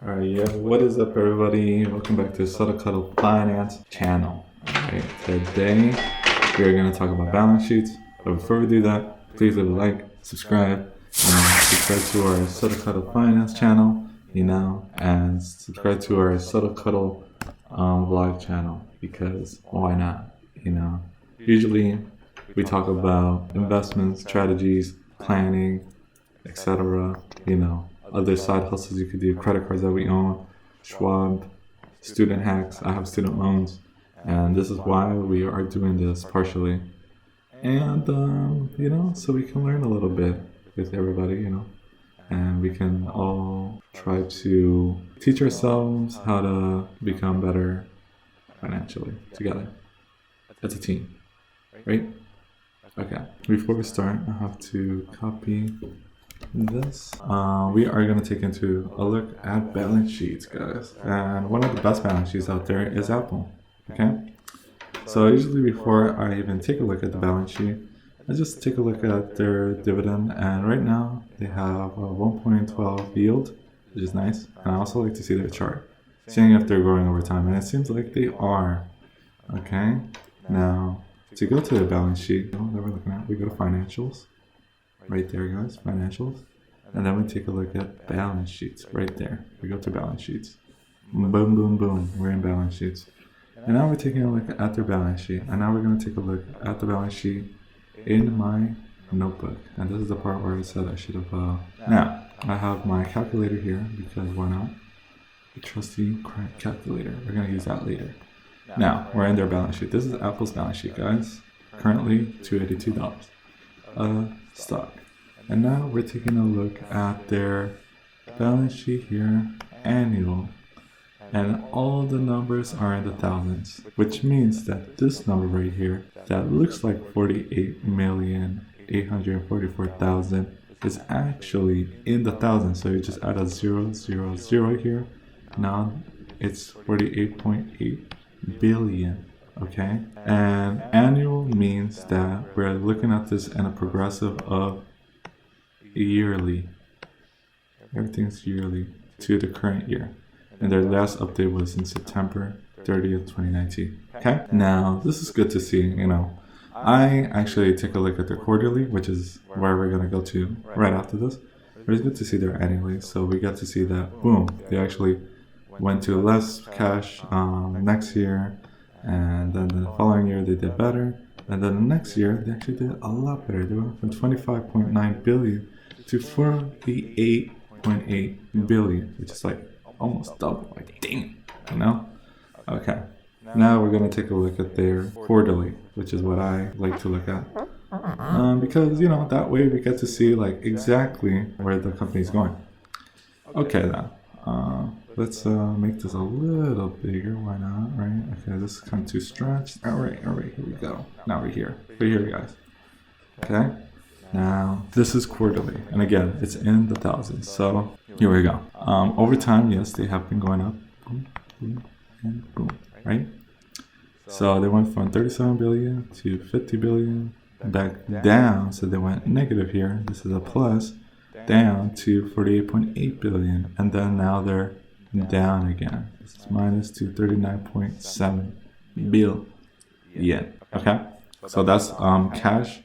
Alright, yeah, what is up everybody? Welcome back to Stockholder Finance channel. Alright, today we are going to talk about balance sheets. But before we do that, please leave a like, subscribe, and subscribe to our Stockholder Finance channel, and subscribe to our Stockholder vlog channel, because why not, Usually we talk about investments, strategies, planning, etc., other side hustles you could do, credit cards that we own, Schwab, student hacks. I have student loans, and this is why we are doing this partially. And, so we can learn a little bit with everybody, and we can all try to teach ourselves how to become better financially together. As a team, right? Okay, before we start, I have to copy this. We are going to take into a look at balance sheets, guys, and one of the best balance sheets out there is Apple. Okay, so usually before I even take a look at the balance sheet, I just take a look at their dividend, and right now they have a 1.12 yield, which is nice. And I also like to see their chart, seeing if they're growing over time, and it seems like they are. Okay, now to go to the balance sheet that we're looking at, we go to financials. Right there, guys, financials. And then we take a look at balance sheets. Right there, we go to balance sheets. Boom, boom, boom, we're in balance sheets. And now we're taking a look at their balance sheet. And now we're going to take a look at the balance sheet in my notebook. And this is the part where I said I should have... Now, I have my calculator here, because why not? The trusty calculator. We're going to use that later. Now, we're in their balance sheet. This is Apple's balance sheet, guys. Currently, $282. Stock. And now we're taking a look at their balance sheet here, annual, and all the numbers are in the thousands, which means that this number right here that looks like 48,844,000 is actually in the thousands. So you just add a 000 here. Now it's 48.8 billion. Okay, and annual means that we're looking at this in a progressive of yearly. Everything's yearly to the current year. And their last update was in September 30th, 2019. Okay, now this is good to see, I actually take a look at their quarterly, which is where we're going to go to right after this. But it's good to see their annually. So we got to see that, boom, they actually went to less cash next year. And then the following year they did better, and then the next year they actually did a lot better. They went from 25.9 billion to 48.8 billion, which is like almost double. Like, dang, Okay, now we're gonna take a look at their quarterly, which is what I like to look at, because that way we get to see like exactly where the company's going. Okay, then. Let's make this a little bigger. Why not, right? Okay, this is kind of too stretched. All right, here we go. Now we're here. We're here, guys. Okay, now this is quarterly. And again, it's in the thousands. So here we go. Over time, yes, they have been going up. Boom, boom, and boom, right? So they went from 37 billion to 50 billion, back down. So they went negative here. This is a plus, down to 48.8 billion. And then now they're down again. This is minus to 39.7 billion. Okay, so that's cash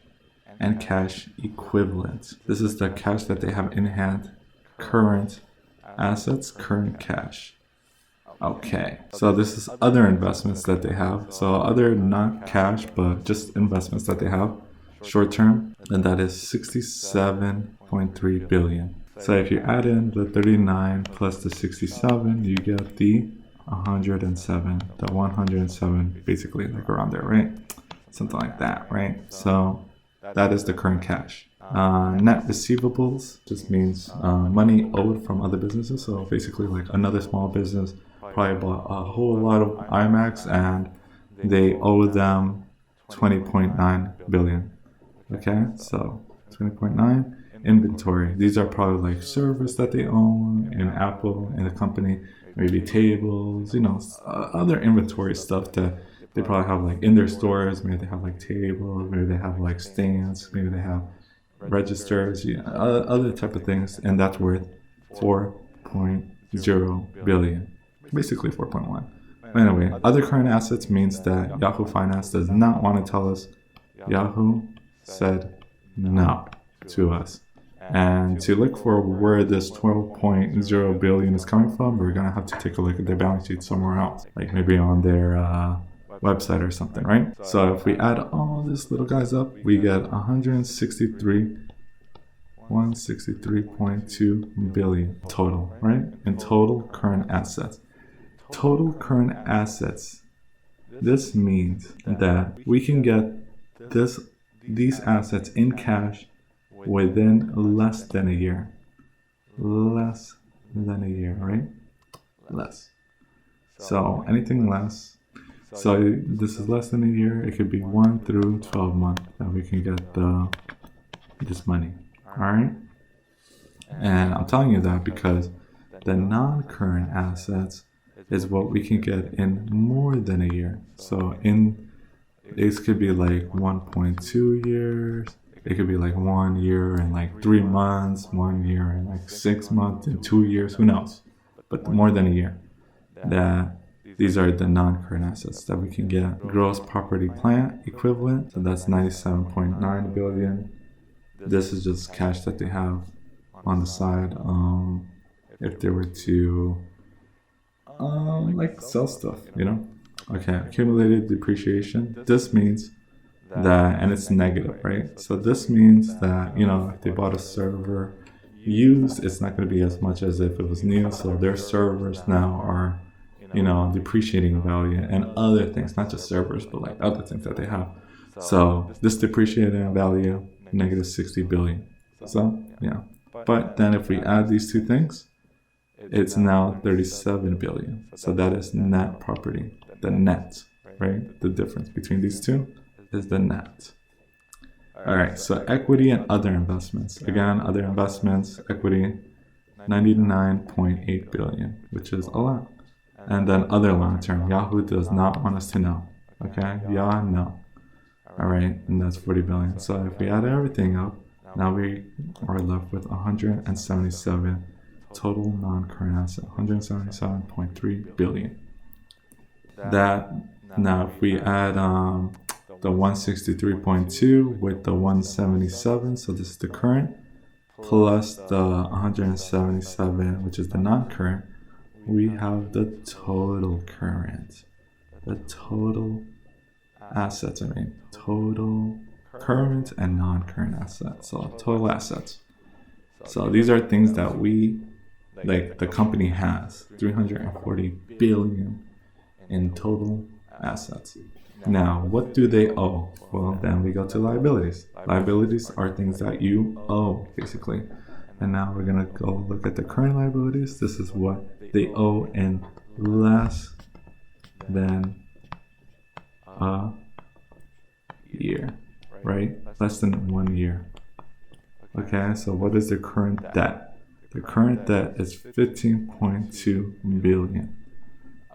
and cash equivalents. This is the cash that they have in hand, current assets, current cash. Okay, so this is other investments that they have. So other not cash, but just investments that they have short term, and that is 67.3 billion. So if you add in the 39 plus the 67, you get the 107, the 107, basically like around there, right? Something like that, right? So that is the current cash. Net receivables just means money owed from other businesses. So basically like another small business probably bought a whole lot of IMAX and they owe them 20.9 billion. Okay, so 20.9. Inventory. These are probably like servers that they own in Apple, in the company, maybe tables, other inventory stuff that they probably have like in their stores. Maybe they have like tables, maybe they have like stands, maybe they have registers, other type of things, and that's worth 4.2 4.0 billion. Basically 4.1. Anyway, other current assets means that Yahoo Finance does not want to tell us. Yahoo said no to us. And to look for where this 12.0 billion is coming from, we're going to have to take a look at their balance sheet somewhere else, like maybe on their website or something, right? So if we add all these little guys up, we get 163.2 billion total, right? In total current assets. Total current assets. This means that we can get these assets in cash within less than a year. Less than a year, right? Less. So anything less. So this is less than a year. It could be 1 through 12 months that we can get this money. All right. And I'm telling you that because the non-current assets is what we can get in more than a year. So this could be like 1.2 years. It could be like 1 year and like 3 months, 1 year and like 6 months and 2 years, who knows? But more than a year. That these are the non-current assets that we can get. Gross property plant equivalent, so that's 97.9 billion. This is just cash that they have on the side. If they were to like sell stuff, you know? Okay, accumulated depreciation. This means that, and it's negative, right? So this means that, you know, if they bought a server used, it's not going to be as much as if it was new. So their servers now are, you know, depreciating value and other things, not just servers, but like other things that they have. So this depreciating value, negative 60 billion. So, yeah. But then if we add these two things, it's now 37 billion. So that is net property, the net, right? The difference between these two is the net. All right, so equity and other investments. Again, other investments, equity, 99.8 billion, which is a lot. And then other long-term, Yahoo does not want us to know. Okay, yeah, no. All right, and that's 40 billion. So if we add everything up, now we are left with 177 total non-current asset, 177.3 billion. That, now if we add the 163.2 with the 177, so this is the current, plus the 177, which is the non-current, we have the total current, the total assets, total current and non-current assets, so total assets. So these are things that we, like the company has, 340 billion in total assets. Now, what do they owe? Well, then we go to liabilities. Liabilities are things that you owe, basically. And now we're going to go look at the current liabilities. This is what they owe in less than a year, right? Less than 1 year. Okay, so what is the current debt? The current debt is 15.2 billion.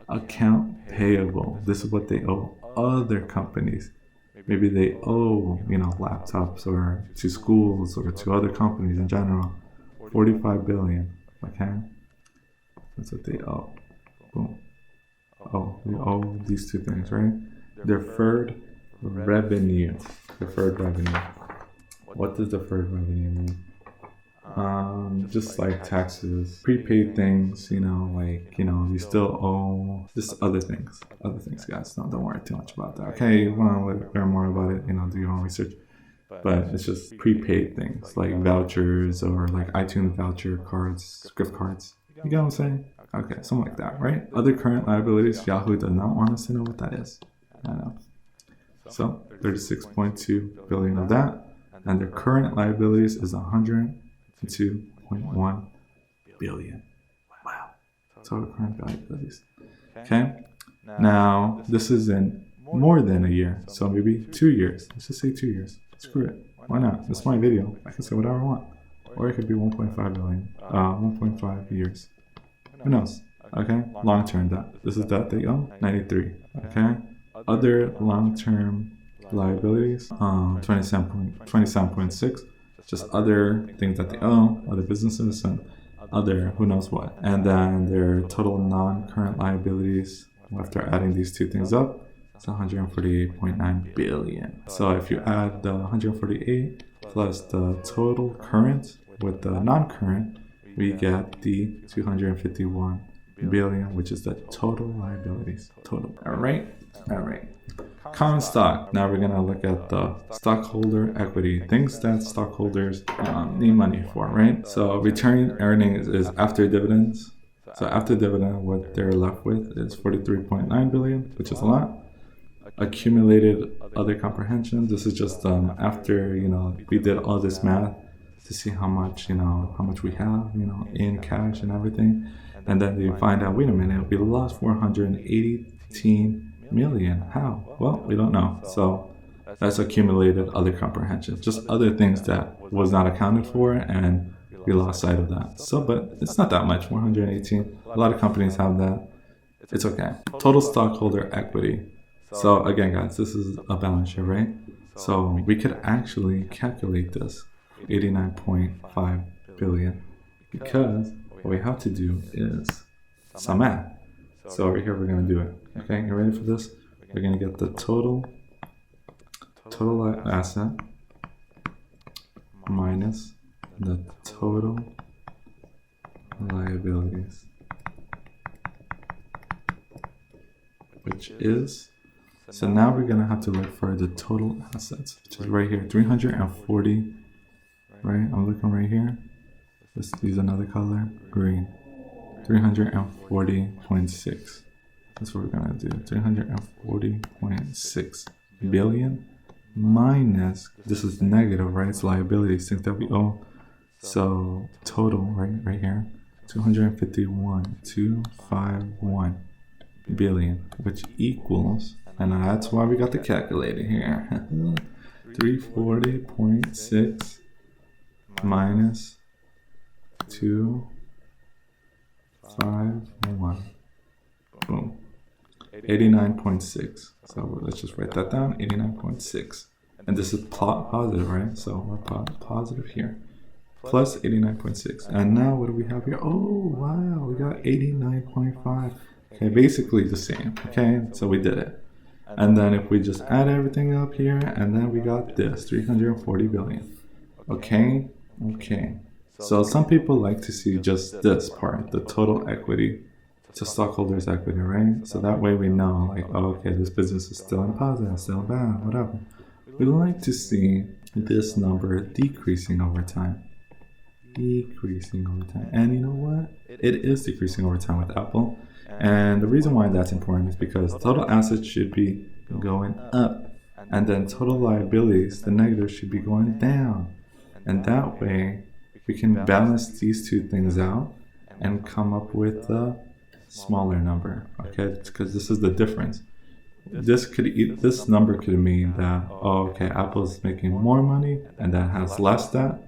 Account payable. This is what they owe other companies. Maybe they owe, you know, laptops or to schools or to other companies in general. 45 billion. Okay, that's what they owe. Boom. Oh, we owe these two things, right? Deferred revenue. Deferred revenue. What does deferred revenue mean? Just like taxes, prepaid things, you know, like, you know, you still owe just other things, guys. Don't worry too much about that. Okay, you want to learn more about it, you know, do your own research. But it's just prepaid things like vouchers or like iTunes voucher cards, gift cards. You get what I'm saying? Okay, something like that, right? Other current liabilities, Yahoo does not want us to know what that is. I know. So 36.2 billion of that. And their current liabilities is 102.1 billion. Wow. Total current liabilities. Okay. Now, this is in more than a year. So maybe 2 years. Let's just say 2 years. Screw it. Why not? It's my video. I can say whatever I want. Or it could be 1.5 billion. 1.5 years. Who knows? Okay. Long-term debt. This is debt they owe. 93. Okay. Other long-term liabilities, 27.6, just other things that they owe, other businesses and other who knows what. And then their total non-current liabilities, after adding these two things up, it's 148.9 billion. So if you add the 148 plus the total current with the non-current, we get the 251 billion, which is the total liabilities. Total. All right. Common stock. Now we're gonna look at the stockholder equity, things that stockholders need money for, right? So retained earnings is after dividends. So after dividend, what they're left with is 43.9 billion, which is a lot. Accumulated other comprehensions. This is just after we did all this math to see how much we have in cash and everything, and then they find out, wait a minute, we lost 418 million. How? Well, we don't know. So that's accumulated other comprehensions, just other things that was not accounted for, and we lost sight of that. So, but it's not that much. 118. A lot of companies have that. It's okay. Total stockholder equity. So again, guys, this is a balance sheet, right? So we could actually calculate this 89.5 billion, because what we have to do is some math. So over here, we're going to do it. Okay, you ready for this? We're going to get the total asset minus the total liabilities, which is, so now we're going to have to look for the total assets, which is right here, 340, right? I'm looking right here. Let's use another color, green. 340.6. That's what we're gonna do. 340.6 billion minus, this is negative, right? It's liabilities, things that we owe. So total, right here, 251 billion, which equals, and that's why we got the calculator here. 340.6 minus 251. Boom. 89.6. So let's just write that down. 89.6. And this is positive, right? So we're positive here. Plus 89.6. And now what do we have here? Oh, wow. We got 89.5. Okay, basically the same. Okay, so we did it. And then if we just add everything up here, and then we got this, 340 billion. Okay. So some people like to see just this part, the total equity to stockholders' equity, right? So that way we know, like, oh, okay, this business is still in positive, still bad, whatever. We like to see this number decreasing over time. And you know what? It is decreasing over time with Apple. And the reason why that's important is because total assets should be going up. And then total liabilities, the negatives, should be going down. And that way, we can balance these two things out and come up with a smaller number, okay? Because this is the difference. This number could mean that, oh, okay, Apple's making more money and that has less that.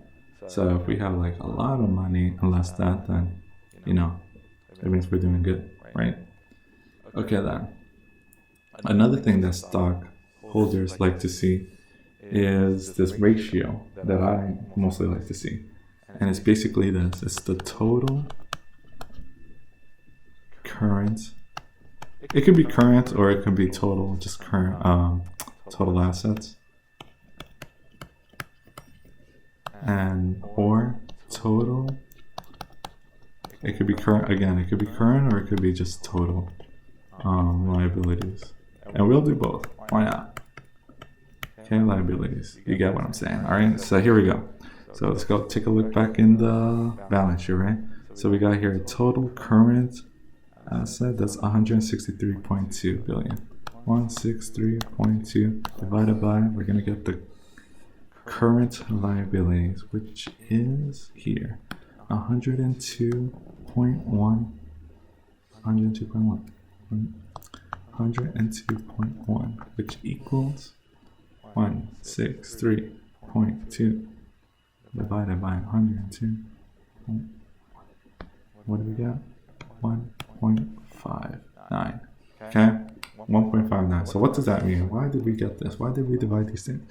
So if we have like a lot of money and less that, then, it means we're doing good, right? Okay, then. Another thing that stockholders like to see is this ratio that I mostly like to see. And it's basically this. It's the total current. It could be current or it could be total, just current, total assets. Or total. It could be current, again, it could be current or it could be just total liabilities. And we'll do both. Why not? Okay, liabilities. You get what I'm saying. All right, so here we go. So let's go take a look back in the balance sheet, right? So we got here total current asset, that's 163.2 billion. 163.2 divided by, we're going to get the current liabilities, which is here, 102.1, 102.1, which equals 163.2 divided by 102. What do we got? 1.59. Okay? 1.59. So what does that mean? Why did we get this? Why did we divide these things?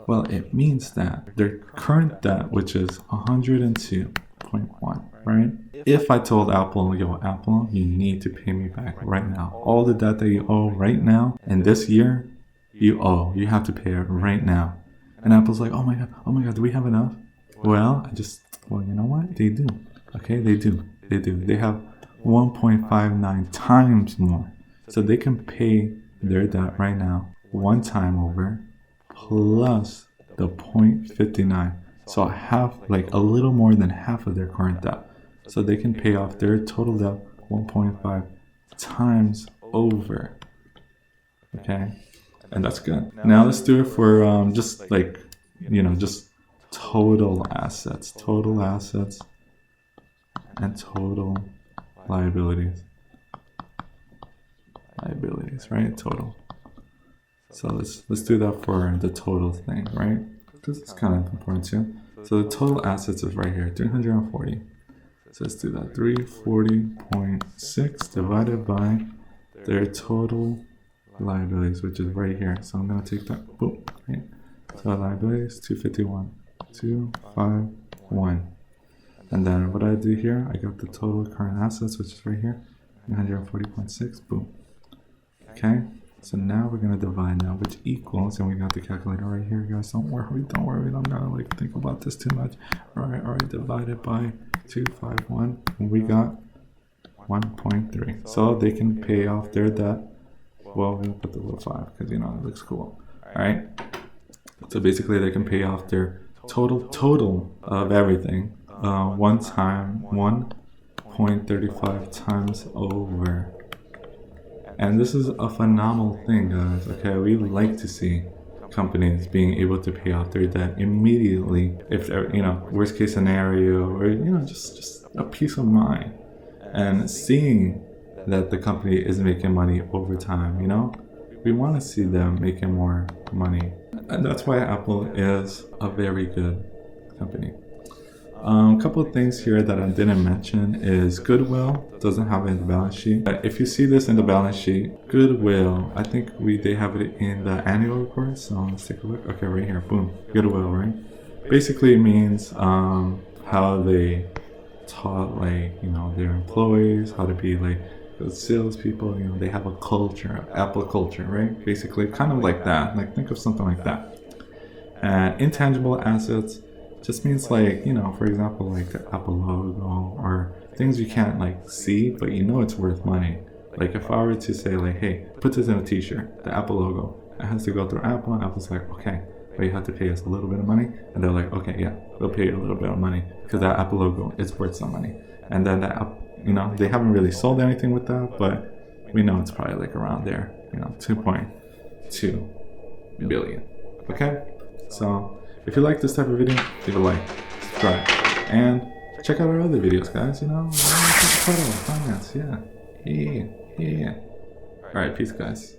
Well, it means that their current debt, which is 102.1, right? if I told Apple, yo, Apple, you need to pay me back right now. All the debt that you owe right now, and this year, you have to pay it right now. And Apple's like, oh my God, do we have enough? Well, you know what? They do. Okay, they do. They have 1.59 times more. So they can pay their debt right now, one time over, plus the 0.59. So half, like a little more than half of their current debt. So they can pay off their total debt 1.5 times over. Okay, and that's good. Now let's do it for just like, just total assets and total liabilities, right? Total. So let's do that for the total thing, right? Because it's kind of important too. So the total assets is right here, 340. So let's do that. 340.6 divided by their total liabilities, which is right here. So I'm gonna take that. Boom. Right? So liabilities 251. And then what I do here, I got the total current assets, which is right here, 340.6. Boom. Okay. So now we're gonna divide now, which equals, and we got the calculator right here, guys. Don't worry. I'm gonna like think about this too much. All right. Divided by 251, and we got 1.3. So they can pay off their debt. Well, we'll put the little 5 because it looks cool. All right. So basically, they can pay off their total of everything one time, 1.35 times over. And this is a phenomenal thing, guys. Okay, we like to see companies being able to pay off their debt immediately if they're, worst case scenario, or just a peace of mind, and seeing that the company is making money over time. We want to see them making more money, and that's why Apple is a very good company. A couple of things here that I didn't mention is Goodwill doesn't have it in the balance sheet. If you see this in the balance sheet, Goodwill, I think they have it in the annual report. So let's take a look. Okay, right here, boom, Goodwill, right? Basically, it means how they taught their employees how to be good salespeople. They have a culture, Apple culture, right? Basically, kind of like that. Think of something like that. Intangible assets just means for example, the Apple logo, or things you can't see, but it's worth money. If I were to say hey, put this in a t-shirt, the Apple logo, it has to go through Apple, and Apple's like, okay, but you have to pay us a little bit of money, and they're like, okay, yeah, we'll pay you a little bit of money because that Apple logo is worth some money. And then that they haven't really sold anything with that, but we know it's probably around there, 2.2 billion. Okay, so if you like this type of video, leave a like, subscribe, and check out our other videos, guys. Finance, yeah. All right, peace, guys.